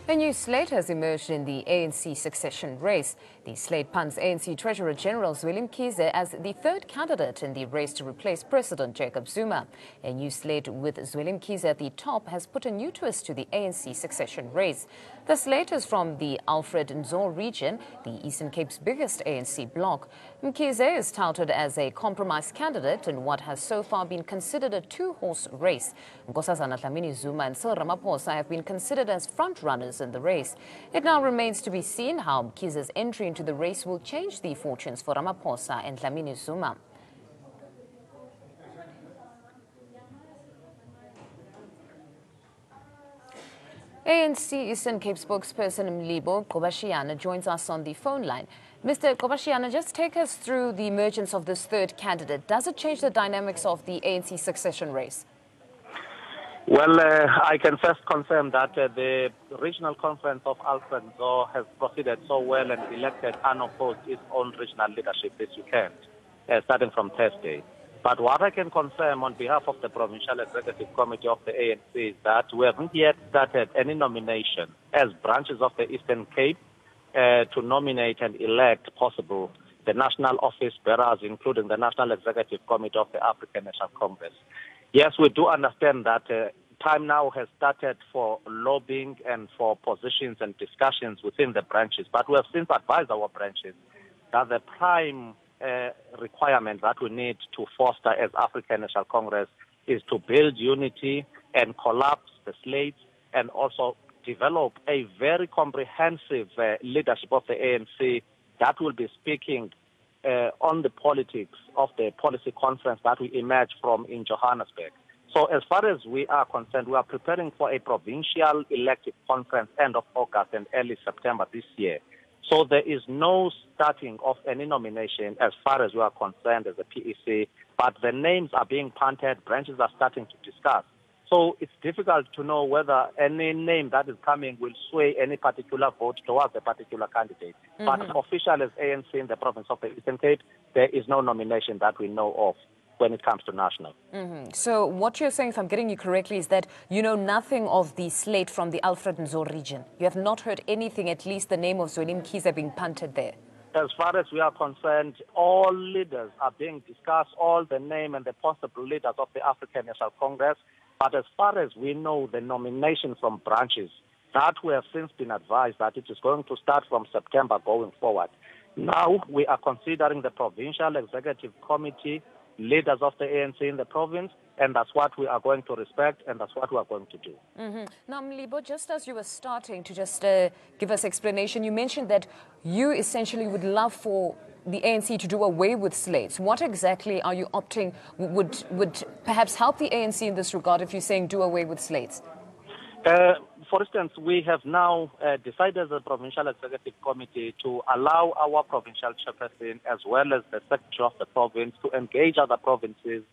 A new slate has emerged in the ANC succession race. The slate punts ANC Treasurer General Zweli Mkhize as the third candidate in the race to replace President Jacob Zuma. A new slate with Zweli Mkhize at the top has put a new twist to the ANC succession race. The slate is from the Alfred Nzo region, the Eastern Cape's biggest ANC bloc. Mkhize is touted as a compromise candidate in what has so far been considered a two-horse race. Nkosazana Dlamini Zuma and Cyril Ramaphosa have been considered as front-runners in the race. It now remains to be seen how Mkhize's entry into the race will change the fortunes for Ramaphosa and Dlamini Zuma. ANC Eastern Cape spokesperson Mlibo Gqobashiana joins us on the phone line. Mr. Gqobashiana, just take us through the emergence of this third candidate. Does it change the dynamics of the ANC succession race? Well, I can first confirm that the regional conference of Alfred Nzo has proceeded so well and elected unopposed its own regional leadership this weekend, starting from Thursday. But what I can confirm on behalf of the Provincial Executive Committee of the ANC is that we haven't yet started any nomination as branches of the Eastern Cape to nominate and elect the national office bearers, including the National Executive Committee of the African National Congress. Yes, we do understand that time now has started for lobbying and for positions and discussions within the branches, but we have since advised our branches that the prime requirement that we need to foster as African National Congress is to build unity and collapse the slates and also develop a very comprehensive leadership of the ANC that will be speaking on the politics of the policy conference that we emerge from in Johannesburg. So as far as we are concerned, we are preparing for a provincial elective conference end of August and early September this year. So there is no starting of any nomination as far as we are concerned as a PEC, but the names are being punted, branches are starting to discuss. So it's difficult to know whether any name that is coming will sway any particular vote towards a particular candidate. But official as ANC in the province of the Eastern Cape, there is no nomination that we know of when it comes to national. So what you're saying, if I'm getting you correctly, is that you know nothing of the slate from the Alfred Nzo region. You have not heard anything, at least the name of Zweli Mkhize being punted there. As far as we are concerned, all leaders are being discussed, all the name and the possible leaders of the African National Congress. But as far as we know, the nomination from branches, that we have since been advised that it is going to start from September going forward. Now we are considering the Provincial Executive Committee, leaders of the ANC in the province, and that's what we are going to respect, and that's what we are going to do. Now, Mlibo, just as you were starting to just give us explanation, you mentioned that you essentially would love for the ANC to do away with slates. What exactly are you opting would perhaps help the ANC in this regard if you're saying do away with slates? For instance, we have now decided as a Provincial Executive Committee to allow our provincial chairperson as well as the secretary of the province to engage other provinces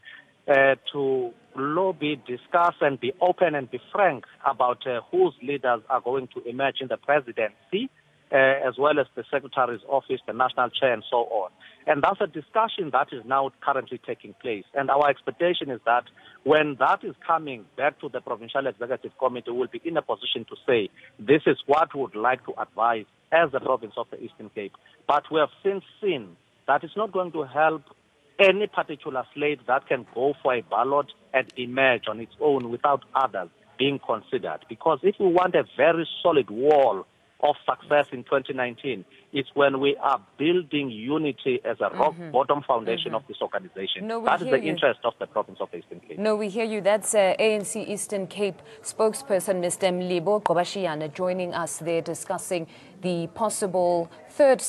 to lobby, discuss and be open and be frank about whose leaders are going to emerge in the presidency, as well as the Secretary's office, the national chair, and so on. And that's a discussion that is now currently taking place. And our expectation is that when that is coming back to the Provincial Executive Committee, we'll be in a position to say, this is what we would like to advise as the province of the Eastern Cape. But we have since seen that it's not going to help any particular slate that can go for a ballot and emerge on its own without others being considered. Because if we want a very solid wall of success in 2019, it's when we are building unity as a rock-bottom foundation of this organization. No, that is the interest of the province of the Eastern Cape. No, we hear you. That's ANC Eastern Cape spokesperson, Mr. Mlibo Gqobashiana, joining us there discussing the possible third